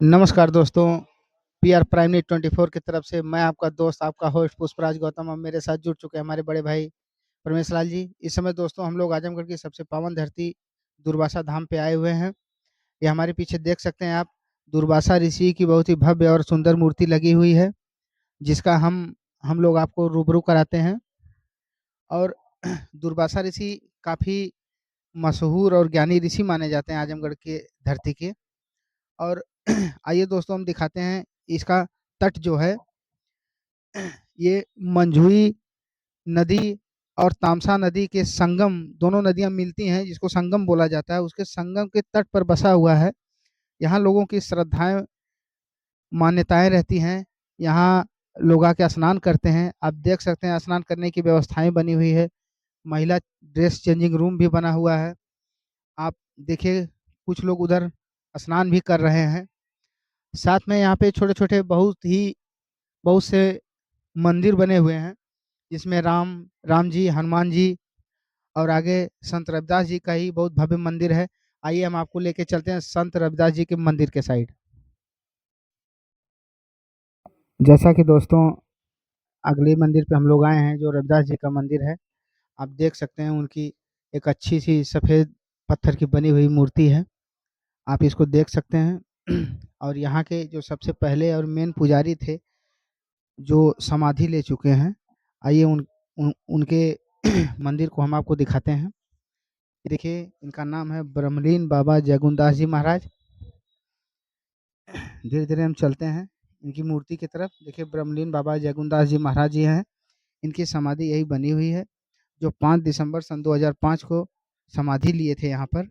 नमस्कार दोस्तों, PR prime news 24 की तरफ से मैं आपका दोस्त, आपका होस्ट पुष्पराज गौतम। अब मेरे साथ जुड़ चुके हैं हमारे बड़े भाई परमेश लाल जी। इस समय दोस्तों हम लोग आजमगढ़ की सबसे पावन धरती दुर्वासा धाम पे आए हुए हैं। ये हमारे पीछे देख सकते हैं आप, दुर्वासा ऋषि की बहुत ही भव्य और सुंदर मूर्ति लगी हुई है, जिसका हम लोग आपको रूबरू कराते हैं। और दुर्वासा ऋषि काफ़ी मशहूर और ज्ञानी ऋषि माने जाते हैं आजमगढ़ के धरती के। और आइए दोस्तों हम दिखाते हैं इसका तट जो है, ये मंझुई नदी और तामसा नदी के संगम, दोनों नदियाँ मिलती हैं जिसको संगम बोला जाता है, उसके संगम के तट पर बसा हुआ है। यहाँ लोगों की श्रद्धाएँ, मान्यताएँ रहती हैं। यहाँ लोग आके स्नान करते हैं। आप देख सकते हैं स्नान करने की व्यवस्थाएँ बनी हुई है। महिला ड्रेस चेंजिंग रूम भी बना हुआ है। आप देखिए, कुछ लोग उधर स्नान भी कर रहे हैं। साथ में यहाँ पे छोटे-छोटे बहुत से मंदिर बने हुए हैं, जिसमें राम जी, हनुमान जी और आगे संत रविदास जी का ही बहुत भव्य मंदिर है। आइए हम आपको लेके चलते हैं संत रविदास जी के मंदिर के साइड। जैसा कि दोस्तों अगले मंदिर पे हम लोग आए हैं, जो रविदास जी का मंदिर है। आप देख सकते हैं उनकी एक अच्छी-सी सफ़ेद पत्थर की बनी हुई मूर्ति है। आप इसको देख सकते हैं। और यहाँ के जो सबसे पहले और मेन पुजारी थे, जो समाधि ले चुके हैं, आइए उनके मंदिर को हम आपको दिखाते हैं। देखिए, इनका नाम है ब्रह्मलीन बाबा जयगुंदास जी महाराज। धीरे-धीरे हम चलते हैं इनकी मूर्ति की तरफ। देखिए, ब्रह्मलीन बाबा जयगुंदास जी महाराज जी हैं। इनकी समाधि यही बनी हुई है, जो 5 दिसंबर सन 2005 को समाधि लिए थे यहाँ पर।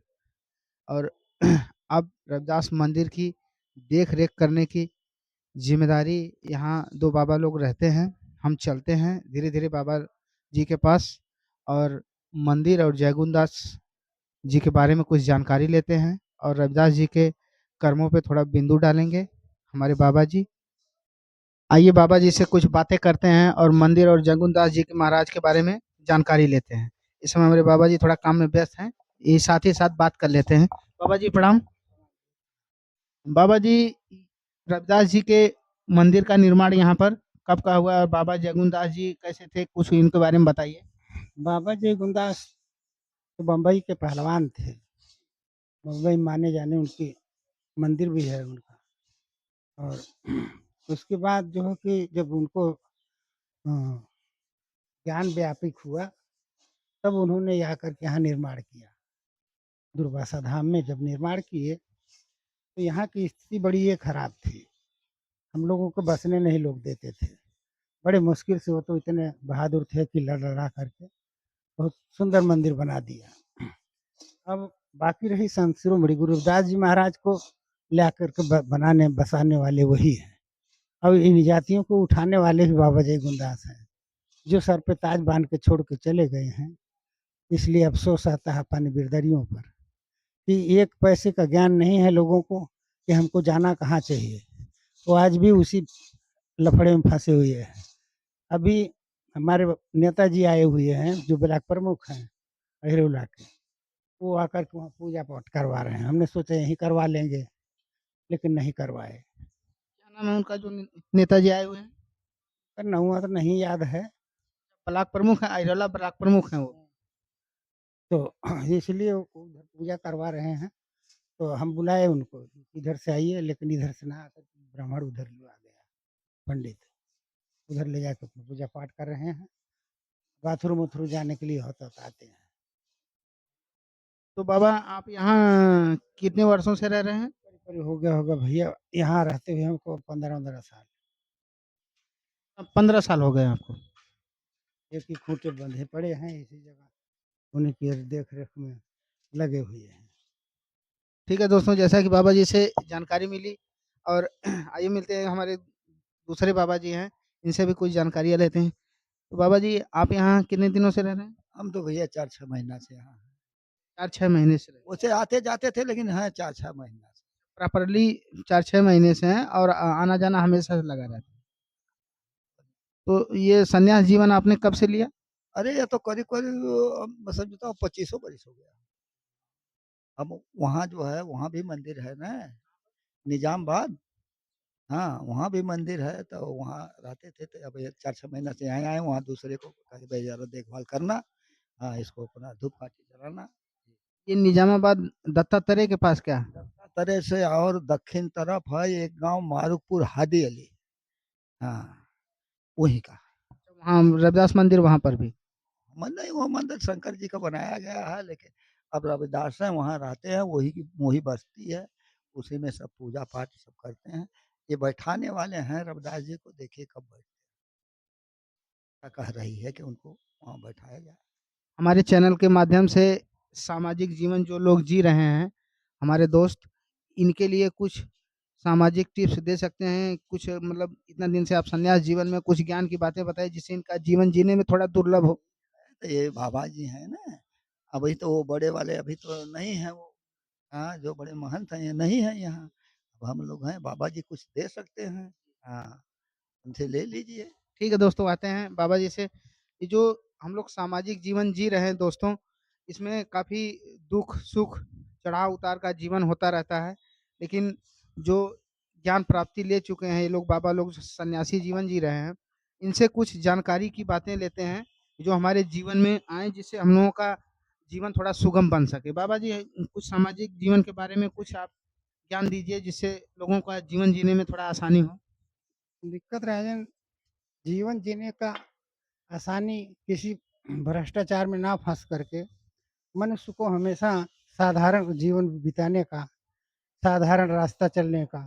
और अब रविदास मंदिर की देख-रेख करने की ज़िम्मेदारी यहाँ 2 बाबा लोग रहते हैं। हम चलते हैं धीरे-धीरे बाबा जी के पास और मंदिर और जयगुंदास जी के बारे में कुछ जानकारी लेते हैं और रविदास जी के कर्मों पे थोड़ा बिंदु डालेंगे हमारे बाबा जी। आइए बाबा जी से कुछ बातें करते हैं और मंदिर और जगुंदास जी के महाराज के बारे में जानकारी लेते हैं। इस समय हमारे बाबा जी थोड़ा काम में व्यस्त हैं, ये साथ ही साथ बात कर लेते हैं। बाबा जी प्रणाम। बाबा जी, रविदास जी के मंदिर का निर्माण यहाँ पर कब का हुआ और बाबा जगुंदास जी कैसे थे, कुछ इनके बारे में बताइए। बाबा जी गुरदास तो बम्बई के पहलवान थे। बम्बई माने जाने उनकी मंदिर भी है उनका। और उसके बाद जो है कि जब उनको ज्ञान व्यापिक हुआ, तब उन्होंने यहाँ आकर के यहाँ निर्माण किया। दुर्वासा धाम में जब निर्माण किए, तो यहाँ की स्थिति बड़ी ये खराब थी। हम लोगों को बसने नहीं लोग देते थे। बड़े मुश्किल से, वो तो इतने बहादुर थे कि लड़-लड़ा करके बहुत सुंदर मंदिर बना दिया। अब बाकी रही संत शिरोमणि गुरु रविदास जी महाराज को ला कर के बनाने बसाने वाले वही हैं। अब इन जातियों को उठाने वाले भी बाबा जय गुरदास हैं, जो सर पे ताज बांध के छोड़ के चले गए हैं। इसलिए अफसोस आता है अपनी बिरदरियों पर कि एक पैसे का ज्ञान नहीं है लोगों को कि हमको जाना कहाँ चाहिए। वो आज भी उसी लफड़े में फंसे हुए हैं। अभी हमारे नेताजी आए हुए हैं, जो ब्लॉक प्रमुख हैं अहिरोला के, वो आकर के वहाँ पूजा पाठ करवा रहे हैं। हमने सोचा यहीं करवा लेंगे, लेकिन नहीं करवाए। क्या नाम है उनका जो नेताजी आए हुए हैं? पर नहुआ तो नहीं याद है। ब्लॉक प्रमुख है, आइरोला ब्लॉक प्रमुख हैं वो। तो इसलिए वो उधर पूजा करवा रहे हैं। तो हम बुलाए उनको, इधर से आइए, लेकिन इधर से ना आकर ब्राह्मण उधर आ गया, पंडित उधर ले जाकर पूजा पाठ कर रहे हैं। बाथरूम उथरूम जाने के लिए होता तो आते हैं। तो बाबा आप यहाँ कितने वर्षों से रह रहे हैं? करीब करीब हो गया होगा भैया, यहाँ रहते हुए हमको 15-15 साल। अब 15 साल हो गए आपको। एक ही खूंटे बंधे पड़े हैं इसी जगह, उन्हीं की देख रेख में लगे हुए हैं। ठीक है दोस्तों, जैसा कि बाबा जी से जानकारी मिली और आइए मिलते हैं हमारे दूसरे बाबा जी हैं, इनसे भी कुछ जानकारियाँ लेते हैं। तो बाबा जी आप यहाँ कितने दिनों से रह रहे हैं? हम तो भैया 4-6 महीना से यहाँ हैं। 4-6 महीने से रह रहे हैं। वैसे आते जाते थे, लेकिन हैं 4-6 महीना से। प्रॉपरली 4-6 महीने से हैं और आना-जाना हमेशा से लगा रहता है। तो ये संन्यास जीवन आपने कब से लिया? अरे ये तो करीब करीब समझता हूँ 25 बरिस हो गया। अब वहाँ जो है, वहाँ भी मंदिर है ना, निजामाबाद। हाँ, वहाँ भी मंदिर है, तो वहाँ रहते थे, तो अब ये 4-6 महीना से यहाँ आए, वहाँ दूसरे को कहा भाई ज़रा देखभाल करना, हाँ, इसको अपना धूप-काठी जलाना। ये निजामाबाद दत्तात्रेय के पास क्या? दत्तात्रेय से और दक्षिण तरफ है एक गाँव मारुकपुर हादी अली, हाँ, वहीं का। वहाँ रविदास मंदिर वहाँ पर भी? नहीं, वो मंदिर शंकर जी का बनाया गया है, लेकिन अब रविदास हैं वहाँ रहते हैं, वही की वही बस्ती है, उसी में सब पूजा पाठ सब करते हैं। ये बैठाने वाले हैं रविदास जी को, देखिए कब बैठते हैं, क्या कह रही है कि उनको वहाँ बैठाया जाए। हमारे चैनल के माध्यम से सामाजिक जीवन जो लोग जी रहे हैं, हमारे दोस्त, इनके लिए कुछ सामाजिक टिप्स दे सकते हैं? कुछ मतलब इतना दिन से आप सन्यास जीवन में कुछ ज्ञान की बातें बताएँ जिससे इनका जीवन जीने में थोड़ा दुर्लभ हो? तो ये बाबा जी हैं ना, अभी तो वो बड़े वाले अभी तो नहीं हैं वो, हाँ, जो बड़े महंत हैं ये नहीं हैं यहाँ, अब हम लोग हैं, बाबा जी कुछ दे सकते हैं, हाँ, उनसे ले लीजिए। ठीक है दोस्तों, आते हैं बाबा जी से। ये जो हम लोग सामाजिक जीवन जी रहे हैं दोस्तों, इसमें काफ़ी दुख सुख चढ़ाव उतार का जीवन होता रहता है, लेकिन जो ज्ञान प्राप्ति ले चुके हैं ये लोग, बाबा लोग जो सन्यासी जीवन जी रहे हैं, इनसे कुछ जानकारी की बातें लेते हैं जो हमारे जीवन में आए, जिससे हम लोगों का जीवन थोड़ा सुगम बन सके। बाबा जी, कुछ सामाजिक जीवन के बारे में कुछ आप ज्ञान दीजिए जिससे लोगों का जीवन जीने में थोड़ा आसानी हो। दिक्कत राजन, जीवन जीने का आसानी किसी भ्रष्टाचार में ना फँस करके मनुष्य को हमेशा साधारण जीवन बिताने का, साधारण रास्ता चलने का,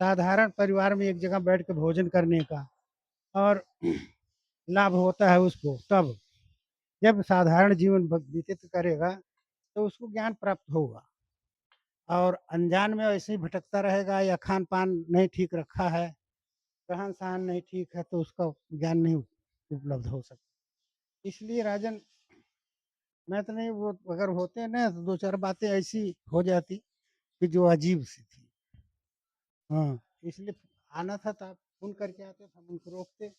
साधारण परिवार में एक जगह बैठ के भोजन करने का और लाभ होता है उसको तब, जब साधारण जीवन व्यतीत करेगा तो उसको ज्ञान प्राप्त होगा। और अनजान में ऐसे ही भटकता रहेगा या खान पान नहीं ठीक रखा है, रहन सहन नहीं ठीक है, तो उसका ज्ञान नहीं उपलब्ध हो सकता। इसलिए राजन, मैं तो नहीं, वो अगर होते ना तो दो चार बातें ऐसी हो जाती कि जो अजीब सी थी। हाँ, इसलिए आना था तो आप फ़ोन करके आते तो हम उनको रोकते।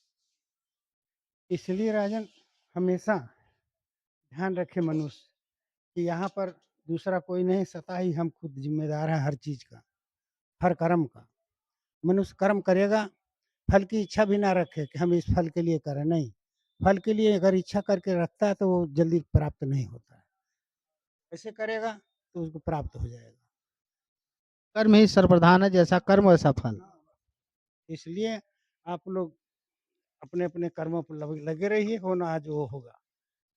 इसलिए राजन, हमेशा ध्यान रखे मनुष्य कि यहाँ पर दूसरा कोई नहीं, स्वतः ही हम खुद ज़िम्मेदार हैं हर चीज़ का, हर कर्म का। मनुष्य कर्म करेगा, फल की इच्छा भी ना रखे कि हम इस फल के लिए करें, नहीं। फल के लिए अगर इच्छा करके रखता है तो वो जल्दी प्राप्त नहीं होता है। ऐसे करेगा तो उसको प्राप्त हो जाएगा। कर्म ही सर्वप्रधान है, जैसा कर्म वैसा फल। इसलिए आप लोग अपने-अपने कर्मों पर लगे रहिए, होना आज वो होगा।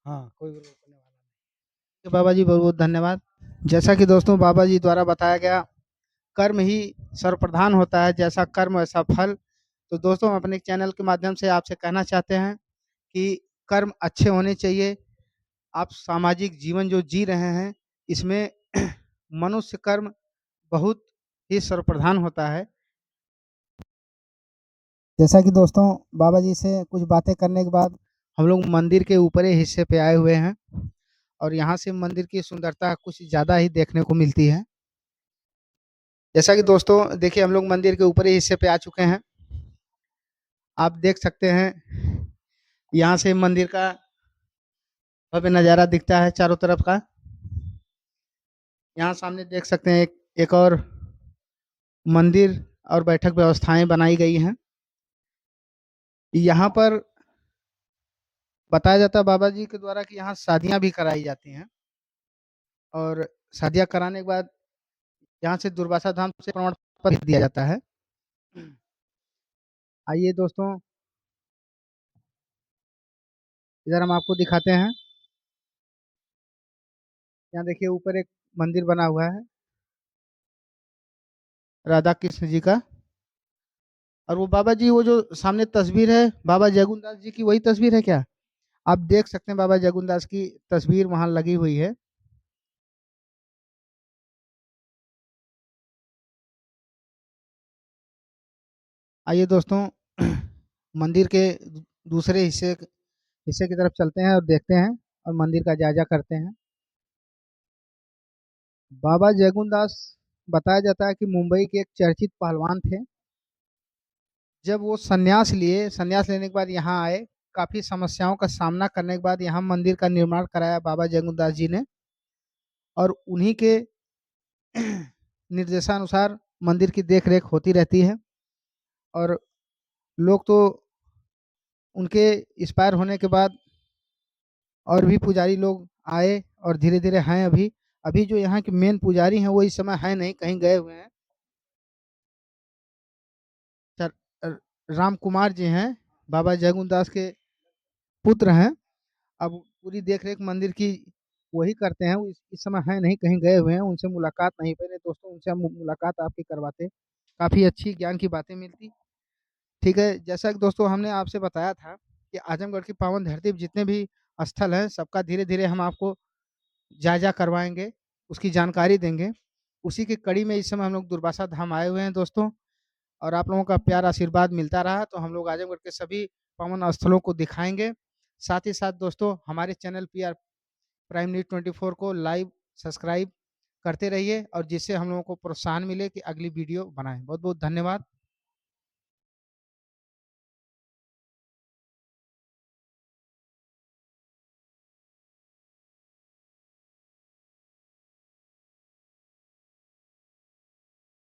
हाँ, कोई रोकने वाला नहीं। बाबा जी बहुत-बहुत धन्यवाद। जैसा कि दोस्तों बाबा जी द्वारा बताया गया, कर्म ही सर्वप्रधान होता है, जैसा कर्म वैसा फल। तो दोस्तों हम अपने चैनल के माध्यम से आपसे कहना चाहते हैं कि कर्म अच्छे होने चाहिए। आप सामाजिक जीवन जो जी रहे हैं, इसमें मनुष्य कर्म बहुत ही सर्वप्रधान होता है। जैसा कि दोस्तों बाबा जी से कुछ बातें करने के बाद हम लोग मंदिर के ऊपरी हिस्से पे आए हुए हैं और यहाँ से मंदिर की सुंदरता कुछ ज़्यादा ही देखने को मिलती है। जैसा कि दोस्तों देखिए हम लोग मंदिर के ऊपरी हिस्से पे आ चुके हैं। आप देख सकते हैं यहाँ से मंदिर का भव्य नज़ारा दिखता है चारों तरफ का। यहाँ सामने देख सकते हैं एक और मंदिर और बैठक व्यवस्थाएं बनाई गई हैं। यहाँ पर बताया जाता है बाबा जी के द्वारा कि यहाँ शादियाँ भी कराई जाती हैं और शादियाँ कराने के बाद यहाँ से दुर्वासा धाम से प्रमाण पत्र दिया जाता है। आइए दोस्तों, इधर हम आपको दिखाते हैं। यहाँ देखिए ऊपर एक मंदिर बना हुआ है राधा कृष्ण जी का। और वो बाबा जी, वो जो सामने तस्वीर है बाबा जगुनदास जी की, वही तस्वीर है क्या? आप देख सकते हैं बाबा जगुनदास की तस्वीर वहाँ लगी हुई है। आइए दोस्तों मंदिर के दूसरे हिस्से की तरफ चलते हैं और देखते हैं और मंदिर का जायजा करते हैं। बाबा जयगुन दास बताया जाता है कि मुंबई के एक चर्चित पहलवान थे। जब वो संन्यास लेने के बाद यहाँ आए, काफ़ी समस्याओं का सामना करने के बाद यहाँ मंदिर का निर्माण कराया बाबा जयगुन दास जी ने और उन्हीं के निर्देशानुसार मंदिर की देख-रेख होती रहती है और लोग तो उनके एक्सपायर होने के बाद और भी पुजारी लोग आए और धीरे-धीरे हैं अभी। अभी जो यहाँ के मेन पुजारी हैं, वो इस समय हैं नहीं, कहीं गए हुए हैं। सर राम कुमार जी हैं, बाबा जयगुण दास के पुत्र हैं। अब पूरी देख-रेख मंदिर की वही करते हैं, वो इस समय हैं नहीं, कहीं गए हुए हैं, उनसे मुलाकात नहीं हुई। नहीं दोस्तों, उनसे हम मुलाकात आपकी करवाते, काफ़ी अच्छी ज्ञान की बातें मिलती। ठीक है, जैसा कि दोस्तों हमने आपसे बताया था कि आजमगढ़ की पावन धरती पे जितने भी स्थल हैं, सबका धीरे-धीरे हम आपको जायज़ा करवाएँगे, उसकी जानकारी देंगे। उसी की कड़ी में इस समय हम लोग दुर्वासा धाम आए हुए हैं दोस्तों, और आप लोगों का प्यार आशीर्वाद मिलता रहा तो हम लोग आजमगढ़ के सभी पावन स्थलों को दिखाएँगे। साथ ही साथ दोस्तों हमारे चैनल पीआर प्राइम न्यूज़ 24 को लाइव सब्सक्राइब करते रहिए और जिससे हम लोगों को प्रोत्साहन मिले कि अगली वीडियो बनाएँ। बहुत-बहुत धन्यवाद।